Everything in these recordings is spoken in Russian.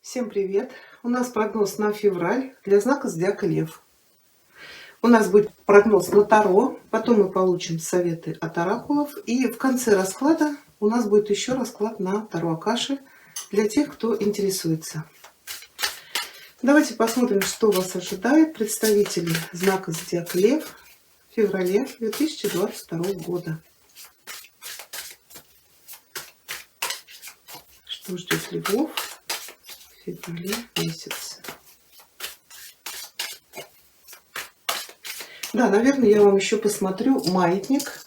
Всем привет! У нас прогноз на февраль для знака зодиака Лев. У нас будет прогноз на Таро, потом мы получим советы от оракулов, и в конце расклада у нас будет еще расклад на Таро Акаши для тех, кто интересуется. Давайте посмотрим, что вас ожидает представители знака зодиака Лев в феврале 2022 года. Что ждет львов в феврале месяце? Да, наверное, я вам еще посмотрю маятник.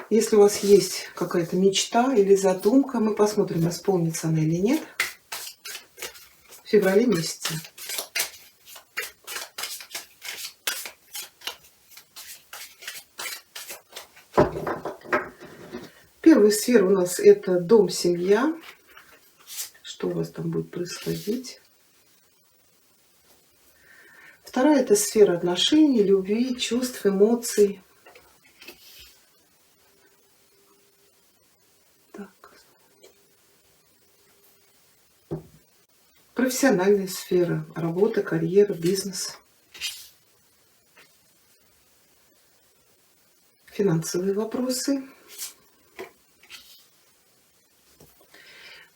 Если у вас есть какая-то мечта или задумка, мы посмотрим, исполнится она или нет в феврале месяце. Первая сфера у нас это дом, семья. Что у вас там будет происходить? Вторая это сфера отношений, любви, чувств, эмоций. Так. Профессиональная сфера, работа, карьера, бизнес. Финансовые вопросы.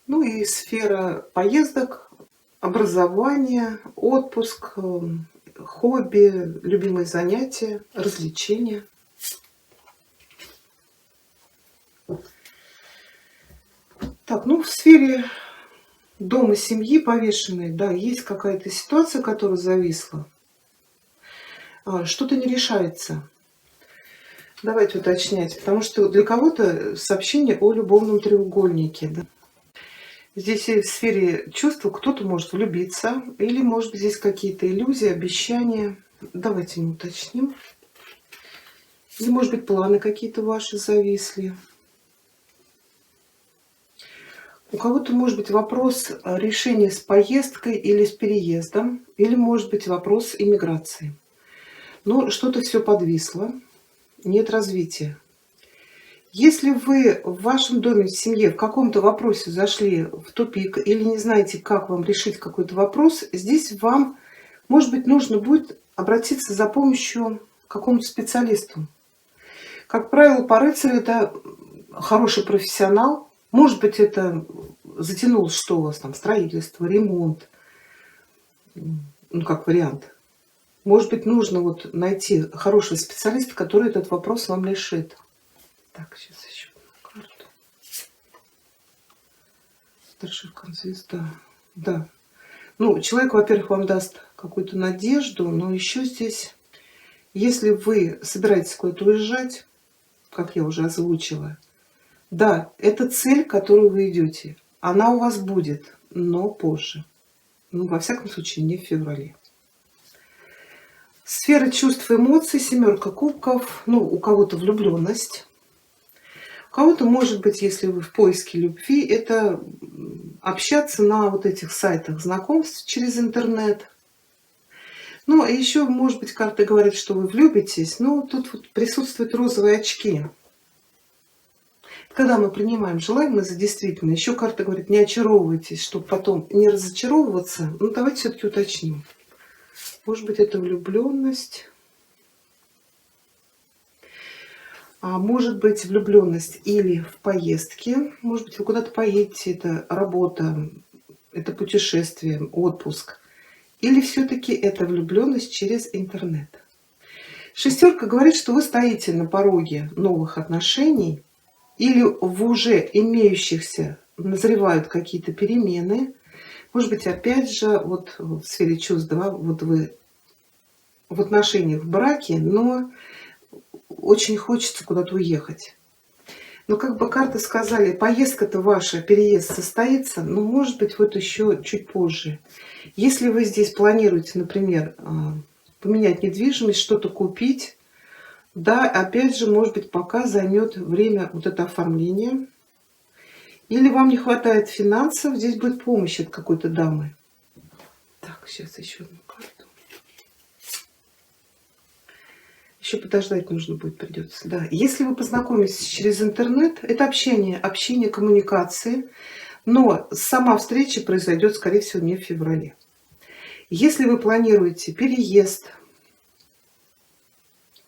Ну и сфера поездок, образования, отпуск, хобби, любимые занятия, развлечения. Так, ну в сфере дома, семьи повешенной, да, есть какая-то ситуация, которая зависла. Что-то не решается. Давайте уточнять, потому что для кого-то сообщение о любовном треугольнике. Да? Здесь и в сфере чувств кто-то может влюбиться, или может быть здесь какие-то иллюзии, обещания. Давайте мы уточним. Или может быть планы какие-то ваши зависли. У кого-то может быть вопрос решения с поездкой или с переездом, или может быть вопрос иммиграции. Но что-то все подвисло, нет развития. Если вы в вашем доме, в семье в каком-то вопросе зашли в тупик или не знаете, как вам решить какой-то вопрос, здесь вам, может быть, нужно будет обратиться за помощью к какому-то специалисту. Как правило, по рыцарю это хороший профессионал. Может быть, это затянулось, что у вас там, строительство, ремонт, ну, как вариант. Может быть, нужно вот найти хорошего специалиста, который этот вопрос вам решит. Так, сейчас еще одну карту. Старший звезда. Да. Ну, человек, во-первых, вам даст какую-то надежду, но еще здесь, если вы собираетесь куда-то уезжать, как я уже озвучила, да, это цель, к которой вы идете. Она у вас будет, но позже. Ну, во всяком случае, не в феврале. Сфера чувств и эмоций, семерка кубков. Ну, у кого-то влюбленность. У кого-то, может быть, если вы в поиске любви, это общаться на вот этих сайтах знакомств через интернет. Ну, и еще, может быть, карта говорит, что вы влюбитесь, но тут вот присутствуют розовые очки. Когда мы принимаем желаемое за действительно, еще карта говорит, не очаровывайтесь, чтобы потом не разочаровываться. Ну, давайте все-таки уточним. Может быть, это влюбленность. А может быть, влюбленность или в поездке. Может быть, вы куда-то поедете, это работа, это путешествие, отпуск. Или все-таки это влюбленность через интернет. Шестерка говорит, что вы стоите на пороге новых отношений, или в уже имеющихся назревают какие-то перемены. Может быть, опять же, вот в сфере чувств, да, вот вы в отношениях в браке, но очень хочется куда-то уехать. Но как бы карты сказали, поездка-то ваша, переезд состоится, но может быть вот еще чуть позже. Если вы здесь планируете, например, поменять недвижимость, что-то купить, да, опять же, может быть, пока займет время вот это оформление. Или вам не хватает финансов, здесь будет помощь от какой-то дамы. Так, сейчас еще одну карту. Еще подождать нужно будет, придется. Да. Если вы познакомитесь через интернет, это общение, коммуникации. Но сама встреча произойдет, скорее всего, не в феврале. Если вы планируете переезд,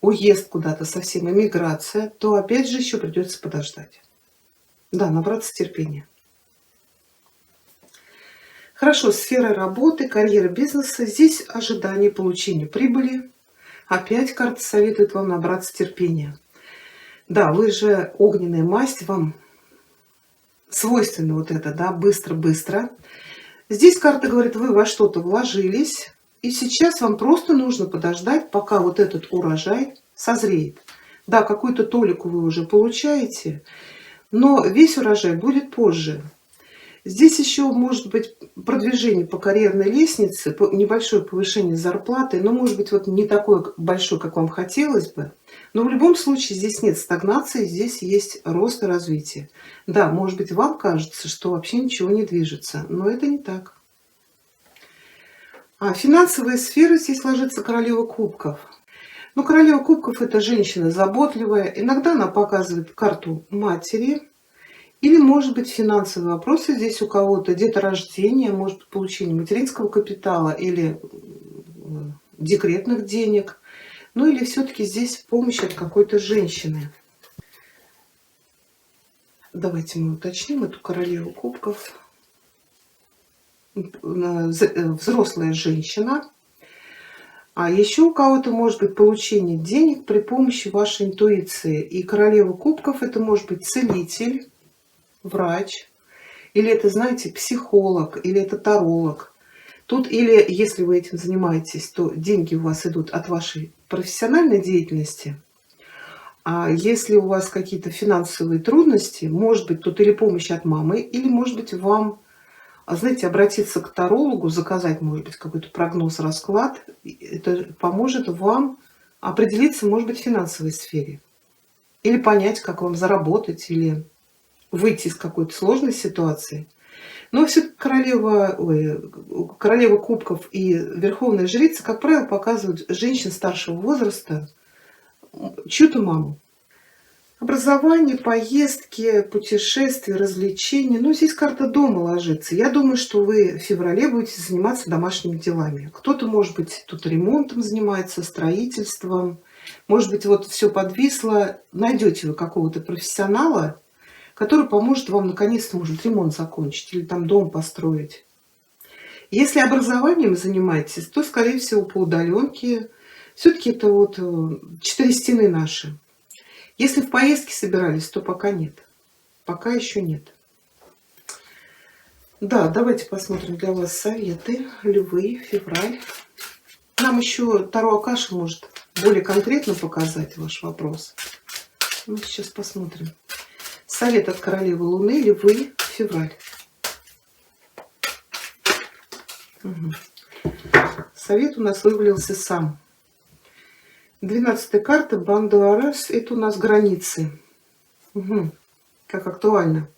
уезд куда-то совсем, эмиграция, то опять же еще придется подождать. Да, набраться терпения. Хорошо, сфера работы, карьера, бизнеса. Здесь ожидание получения прибыли. Опять карта советует вам набраться терпения. Да, вы же огненная масть, вам свойственно вот это, да, быстро-быстро. Здесь карта говорит, вы во что-то вложились, и сейчас вам просто нужно подождать, пока вот этот урожай созреет. Да, какую-то толику вы уже получаете, но весь урожай будет позже. Здесь еще может быть продвижение по карьерной лестнице, небольшое повышение зарплаты, но может быть вот не такое большое, как вам хотелось бы. Но в любом случае здесь нет стагнации, здесь есть рост и развитие. Да, может быть вам кажется, что вообще ничего не движется, но это не так. А финансовая сфера здесь ложится королева кубков. Ну, королева кубков это женщина заботливая, иногда она показывает карту матери. Или, может быть, финансовые вопросы здесь у кого-то, деторождение, может быть, получение материнского капитала или декретных денег. Ну или все-таки здесь помощь от какой-то женщины. Давайте мы уточним эту королеву кубков. Взрослая женщина. А еще у кого-то может быть получение денег при помощи вашей интуиции. И королева кубков это может быть целитель, врач, или это, знаете, психолог, или это таролог. Тут или, если вы этим занимаетесь, то деньги у вас идут от вашей профессиональной деятельности. А если у вас какие-то финансовые трудности, может быть, тут или помощь от мамы, или, может быть, вам, знаете, обратиться к тарологу, заказать, может быть, какой-то прогноз, расклад. Это поможет вам определиться, может быть, в финансовой сфере. Или понять, как вам заработать, или выйти из какой-то сложной ситуации. Но все королева кубков и верховная жрица, как правило, показывают женщин старшего возраста, чью-то маму. Образование, поездки, путешествия, развлечения. Ну, здесь карта дома ложится. Я думаю, что вы в феврале будете заниматься домашними делами. Кто-то, может быть, тут ремонтом занимается, строительством. Может быть, вот все подвисло. Найдете вы какого-то профессионала, который поможет вам наконец-то, может, ремонт закончить или там дом построить. Если образованием занимаетесь, то, скорее всего, по удаленке. Все-таки это вот 4 стены наши. Если в поездке собирались, то пока нет. Пока еще нет. Да, давайте посмотрим для вас советы. Львы, февраль. Нам еще Таро Акаши может более конкретно показать ваш вопрос. Мы сейчас посмотрим. Совет от королевы Луны, Львы, февраль. Угу. Совет у нас вывалился сам. 12-я карта Бандуарес, это у нас границы. Угу. Как актуально.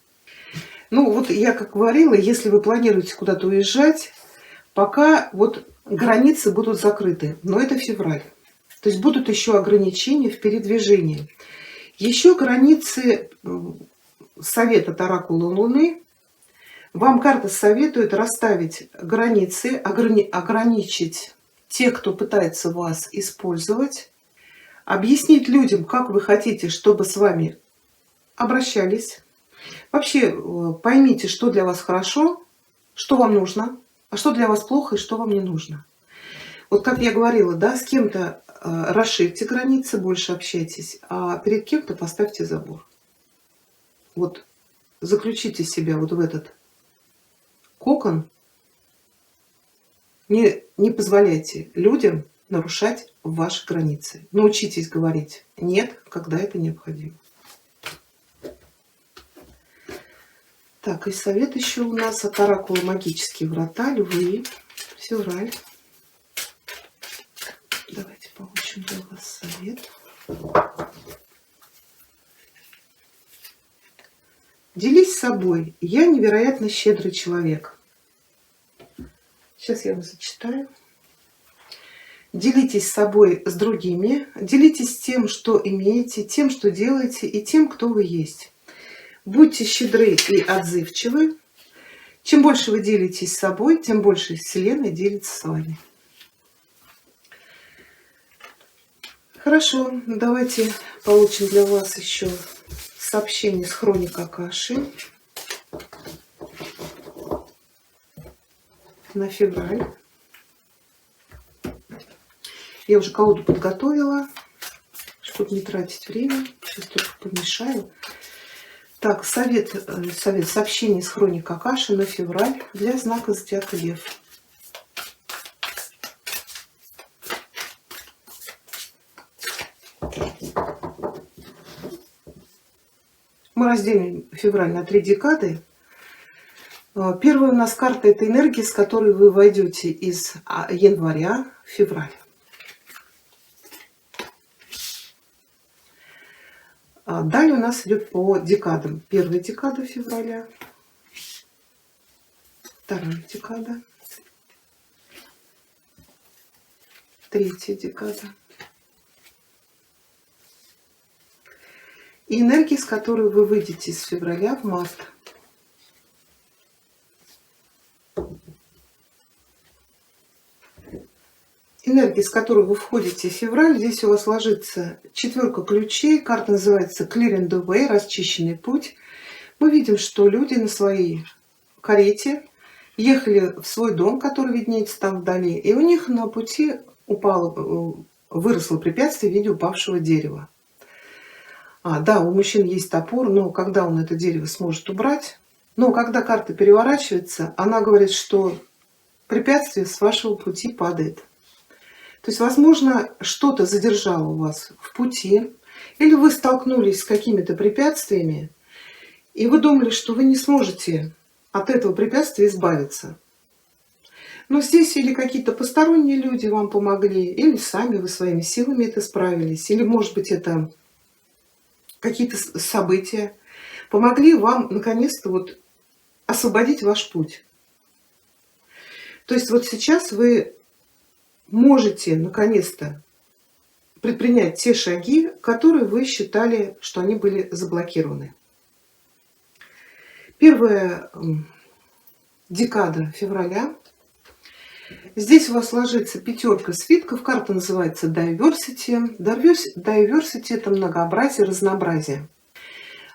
Ну вот я как говорила, если вы планируете куда-то уезжать, пока вот границы будут закрыты. Но это февраль. То есть будут еще ограничения в передвижении. Еще границы совета от оракула Луны. Вам карта советует расставить границы, ограничить тех, кто пытается вас использовать, объяснить людям, как вы хотите, чтобы с вами обращались. Вообще поймите, что для вас хорошо, что вам нужно, а что для вас плохо и что вам не нужно. Вот как я говорила, да, с кем-то расширьте границы, больше общайтесь, а перед кем-то поставьте забор. Вот заключите себя вот в этот кокон. Не позволяйте людям нарушать ваши границы. Научитесь говорить «нет», когда это необходимо. Так, и совет еще у нас от оракула «Магические врата», Львы, февраль. Давайте получим для вас совет. Делись собой. Я невероятно щедрый человек. Сейчас я вам зачитаю. Делитесь собой с другими. Делитесь тем, что имеете, тем, что делаете, и тем, кто вы есть. Будьте щедры и отзывчивы. Чем больше вы делитесь с собой, тем больше Вселенная делится с вами. Хорошо, давайте получим для вас еще сообщение с хроник Акаши на февраль. Я уже колоду подготовила, чтобы не тратить время. Сейчас только помешаю. Так, сообщение с хроник Акаши на февраль для знака зодиака Лев. Мы разделим февраль на 3 декады. Первая у нас карта — это энергия, с которой вы войдете из января в февраль. Далее у нас идет по декадам. Первая декада февраля, вторая декада, третья декада. И энергии, с которой вы выйдете из февраля в март. Энергии, с которой вы входите в февраль, здесь у вас ложится 4 ключей. Карта называется Clearing the Way, расчищенный путь. Мы видим, что люди на своей карете ехали в свой дом, который виднеется там вдали, и у них на пути выросло препятствие в виде упавшего дерева. Да, у мужчин есть топор, но когда он это дерево сможет убрать? Но когда карта переворачивается, она говорит, что препятствие с вашего пути падает. То есть, возможно, что-то задержало вас в пути, или вы столкнулись с какими-то препятствиями, и вы думали, что вы не сможете от этого препятствия избавиться. Но здесь или какие-то посторонние люди вам помогли, или сами вы своими силами это справились, или, может быть, это какие-то события помогли вам наконец-то освободить ваш путь. То есть вот сейчас вы можете наконец-то предпринять те шаги, которые вы считали, что они были заблокированы. Первая декада февраля. Здесь у вас ложится 5 свитков. Карта называется Diversity. Diversity — это многообразие, разнообразие.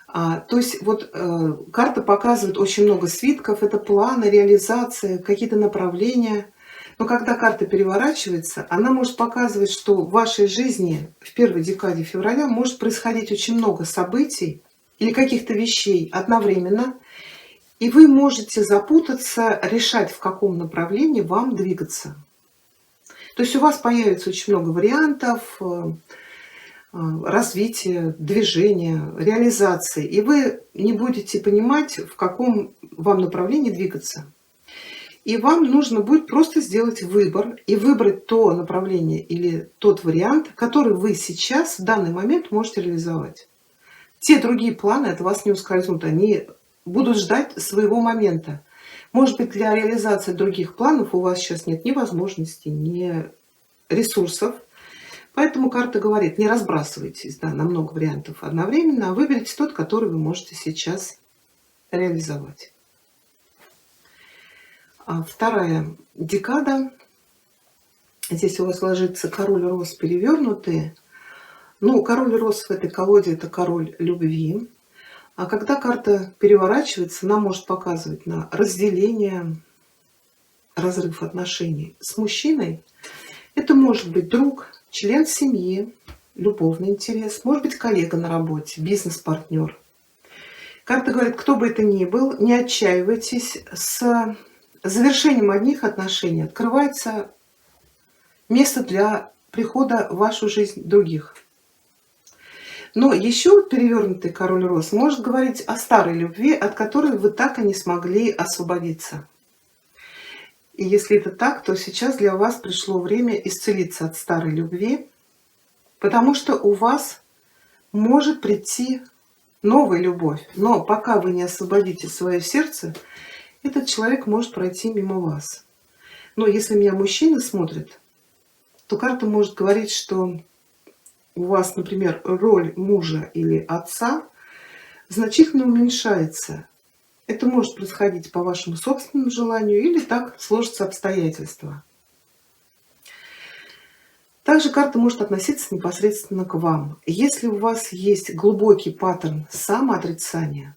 То есть карта показывает очень много свитков. Это планы, реализация, какие-то направления. Но когда карта переворачивается, она может показывать, что в вашей жизни в первой декаде февраля может происходить очень много событий или каких-то вещей одновременно, и вы можете запутаться, решать, в каком направлении вам двигаться. То есть у вас появится очень много вариантов развития, движения, реализации, и вы не будете понимать, в каком вам направлении двигаться. И вам нужно будет просто сделать выбор и выбрать то направление или тот вариант, который вы сейчас, в данный момент, можете реализовать. Те другие планы от вас не ускользнут, они будут ждать своего момента. Может быть, для реализации других планов у вас сейчас нет ни возможностей, ни ресурсов. Поэтому карта говорит, не разбрасывайтесь на много вариантов одновременно, а выберите тот, который вы можете сейчас реализовать. Вторая декада. Здесь у вас ложится король роз перевернутый. Король роз в этой колоде — это король любви. А когда карта переворачивается, она может показывать на разделение, разрыв отношений с мужчиной. Это может быть друг, член семьи, любовный интерес, может быть коллега на работе, бизнес-партнер. Карта говорит, кто бы это ни был, не отчаивайтесь. С завершением одних отношений открывается место для прихода в вашу жизнь других. Но еще перевернутый король роз может говорить о старой любви, от которой вы так и не смогли освободиться. И если это так, то сейчас для вас пришло время исцелиться от старой любви, потому что у вас может прийти новая любовь. Но пока вы не освободите свое сердце, этот человек может пройти мимо вас. Но если меня мужчина смотрит, то карта может говорить, что у вас, например, роль мужа или отца значительно уменьшается Это может происходить по вашему собственному желанию или так сложатся обстоятельства. Также карта может относиться непосредственно к вам. Если у вас есть глубокий паттерн самоотрицания,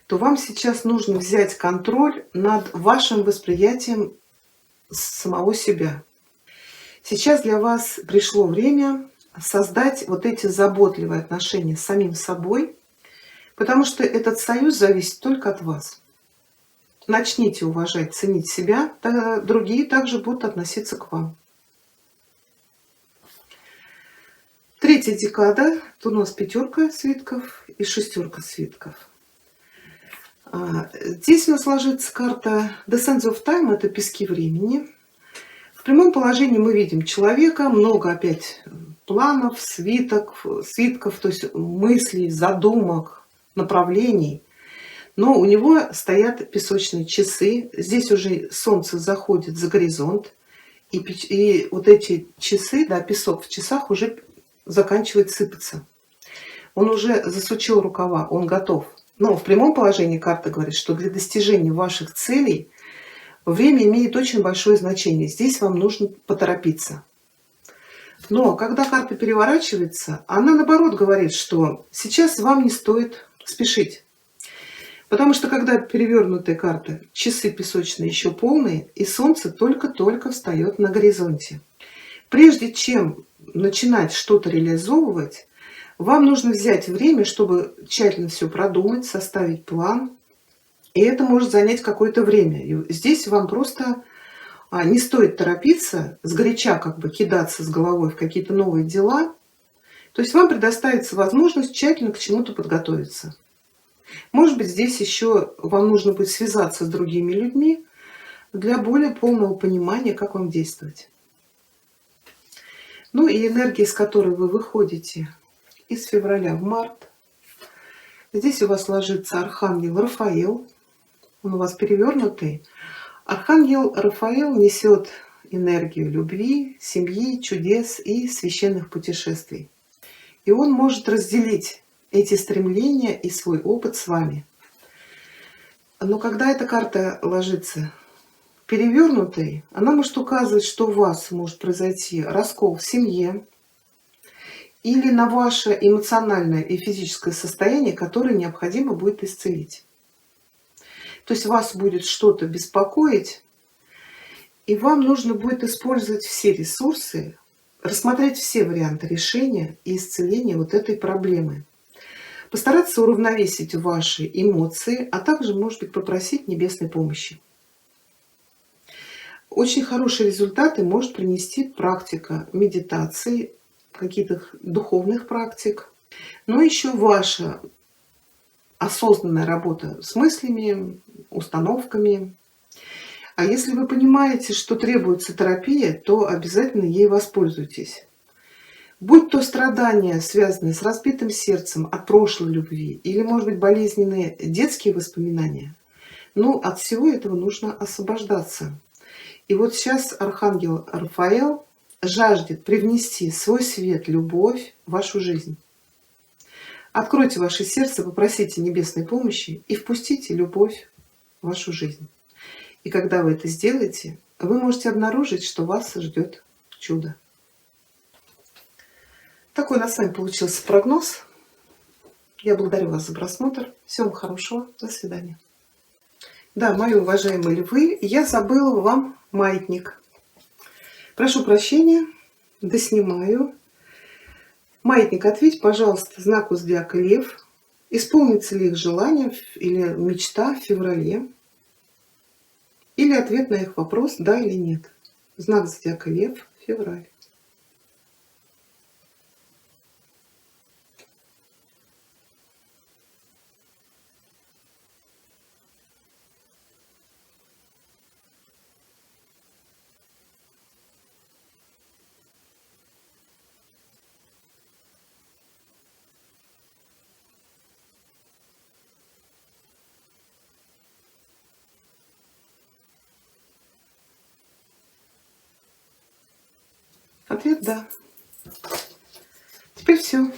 то вам сейчас нужно взять контроль над вашим восприятием самого себя. Сейчас для вас пришло время создать вот эти заботливые отношения с самим собой, потому что этот союз зависит только от вас. Начните уважать, ценить себя, тогда другие также будут относиться к вам. Третья декада, тут у нас 5 свитков и 6 свитков. Здесь у нас ложится карта The Sands of Time, это пески времени. В прямом положении мы видим человека, много опять планов, свитков, то есть мыслей, задумок, направлений. Но у него стоят песочные часы. Здесь уже солнце заходит за горизонт. И вот эти часы, да, песок в часах уже заканчивает сыпаться. Он уже засучил рукава, он готов. Но в прямом положении карта говорит, что для достижения ваших целей время имеет очень большое значение. Здесь вам нужно поторопиться. Но когда карта переворачивается, она наоборот говорит, что сейчас вам не стоит спешить. Потому что когда перевернутая карта, часы песочные еще полные, и солнце только-только встает на горизонте. Прежде чем начинать что-то реализовывать, вам нужно взять время, чтобы тщательно все продумать, составить план. И это может занять какое-то время. И здесь вам просто не стоит торопиться, сгоряча как бы кидаться с головой в какие-то новые дела. То есть вам предоставится возможность тщательно к чему-то подготовиться. Может быть, здесь еще вам нужно будет связаться с другими людьми для более полного понимания, как вам действовать. Ну и энергия, с которой вы выходите из февраля в март. Здесь у вас ложится архангел Рафаэл. Он у вас перевернутый. Архангел Рафаэл несет энергию любви, семьи, чудес и священных путешествий. И он может разделить эти стремления и свой опыт с вами. Но когда эта карта ложится перевернутой, она может указывать, что у вас может произойти раскол в семье или на ваше эмоциональное и физическое состояние, которое необходимо будет исцелить. То есть вас будет что-то беспокоить, и вам нужно будет использовать все ресурсы, рассмотреть все варианты решения и исцеления вот этой проблемы. Постараться уравновесить ваши эмоции, а также, может быть, попросить небесной помощи. Очень хорошие результаты может принести практика медитации, каких-то духовных практик, но еще ваша осознанная работа с мыслями, установками. А если вы понимаете, что требуется терапия, то обязательно ей воспользуйтесь. Будь то страдания, связанные с разбитым сердцем от прошлой любви, или, может быть, болезненные детские воспоминания, ну, от всего этого нужно освобождаться. И вот сейчас архангел Рафаэл жаждет привнести свой свет, любовь в вашу жизнь. Откройте ваше сердце, попросите небесной помощи и впустите любовь в вашу жизнь. И когда вы это сделаете, вы можете обнаружить, что вас ждет чудо. Такой у нас с вами получился прогноз. Я благодарю вас за просмотр. Всего вам хорошего. До свидания. Да, мои уважаемые львы, я забыла вам маятник. Прошу прощения, доснимаю. Маятник, ответь, пожалуйста, знаку зодиака Лев. Исполнится ли их желание или мечта в феврале? Или ответ на их вопрос, да или нет. Знак зодиака Лев, февраль. Ответ да. Теперь все.